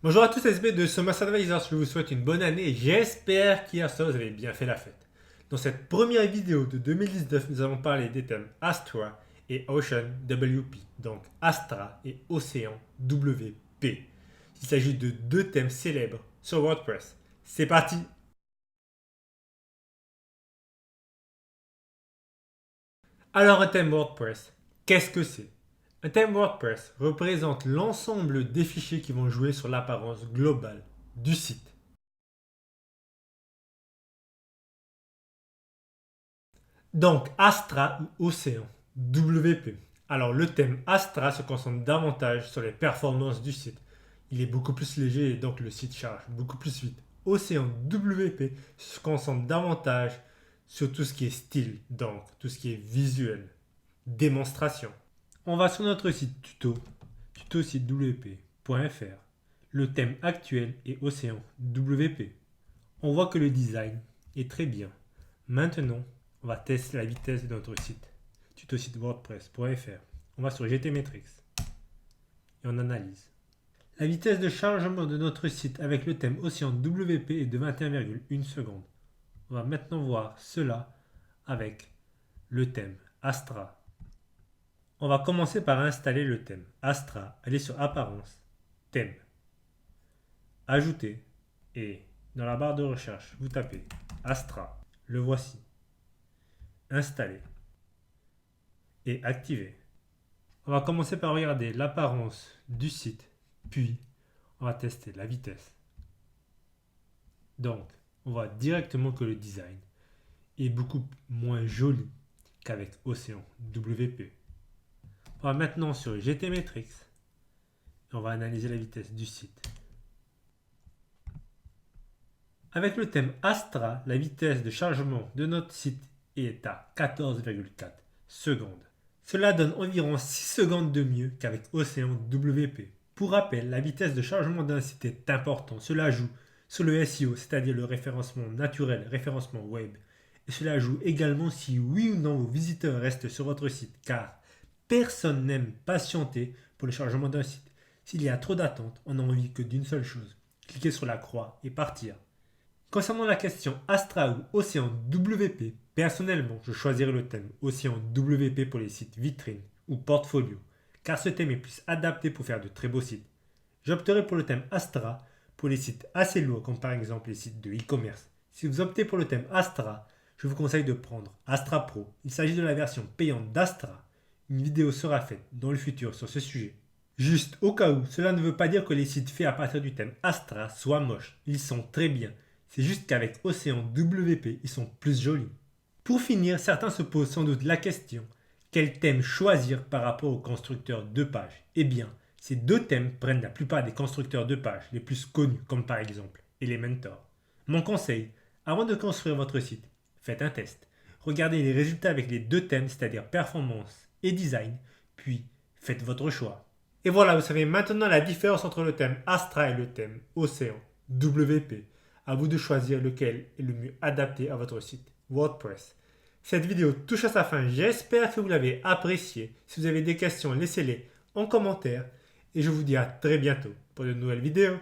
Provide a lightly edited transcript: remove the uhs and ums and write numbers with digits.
Bonjour à tous SB de Somas Advisors, je vous souhaite une bonne année et j'espère qu'hier soir vous avez bien fait la fête. Dans cette première vidéo de 2019, nous allons parler des thèmes Astra et Ocean WP, donc Astra et Océan WP. Il s'agit de deux thèmes célèbres sur WordPress. C'est parti! Alors un thème WordPress, qu'est-ce que c'est? Un thème WordPress représente l'ensemble des fichiers qui vont jouer sur l'apparence globale du site. Donc, Astra ou Océan, WP. Alors, le thème Astra se concentre davantage sur les performances du site. Il est beaucoup plus léger et donc le site charge beaucoup plus vite. Océan WP se concentre davantage sur tout ce qui est style, donc tout ce qui est visuel, démonstration. On va sur notre site tuto site WP.fr. Le thème actuel est Océan WP. On voit que le design est très bien. Maintenant, on va tester la vitesse de notre site, tuto-site wordpress.fr. On va sur GTmetrix et on analyse. La vitesse de chargement de notre site avec le thème Océan WP est de 21,1 secondes. On va maintenant voir cela avec le thème Astra. On va commencer par installer le thème Astra. Allez sur Apparence, Thème, Ajouter et dans la barre de recherche, vous tapez Astra. Le voici. Installer et activer. On va commencer par regarder l'apparence du site, puis on va tester la vitesse. Donc, on voit directement que le design est beaucoup moins joli qu'avec Océan WP. On va maintenant sur GTmetrix et on va analyser la vitesse du site. Avec le thème Astra, la vitesse de chargement de notre site est à 14,4 secondes. Cela donne environ 6 secondes de mieux qu'avec Océan WP. Pour rappel, la vitesse de chargement d'un site est importante. Cela joue sur le SEO, c'est-à-dire le référencement naturel, référencement web. Et cela joue également si oui ou non vos visiteurs restent sur votre site, car personne n'aime patienter pour le chargement d'un site. S'il y a trop d'attente, on n'a envie que d'une seule chose, cliquer sur la croix et partir. Concernant la question Astra ou Océan WP, personnellement, je choisirais le thème Océan WP pour les sites vitrines ou portfolio, car ce thème est plus adapté pour faire de très beaux sites. J'opterai pour le thème Astra pour les sites assez lourds, comme par exemple les sites de e-commerce. Si vous optez pour le thème Astra, je vous conseille de prendre Astra Pro. Il s'agit de la version payante d'Astra. Une vidéo sera faite dans le futur sur ce sujet. Juste au cas où, cela ne veut pas dire que les sites faits à partir du thème Astra soient moches. Ils sont très bien. C'est juste qu'avec Océan WP, ils sont plus jolis. Pour finir, certains se posent sans doute la question, quel thème choisir par rapport aux constructeurs de pages? Eh bien, ces deux thèmes prennent la plupart des constructeurs de pages les plus connus, comme par exemple Elementor. Mon conseil, avant de construire votre site, faites un test. Regardez les résultats avec les deux thèmes, c'est-à-dire performance et design, puis faites votre choix. Et voilà, vous savez maintenant la différence entre le thème Astra et le thème Océan WP. À vous de choisir lequel est le mieux adapté à votre site WordPress. Cette vidéo touche à sa fin, j'espère que vous l'avez appréciée. Si vous avez des questions, laissez-les en commentaire et je vous dis à très bientôt pour de nouvelles vidéos.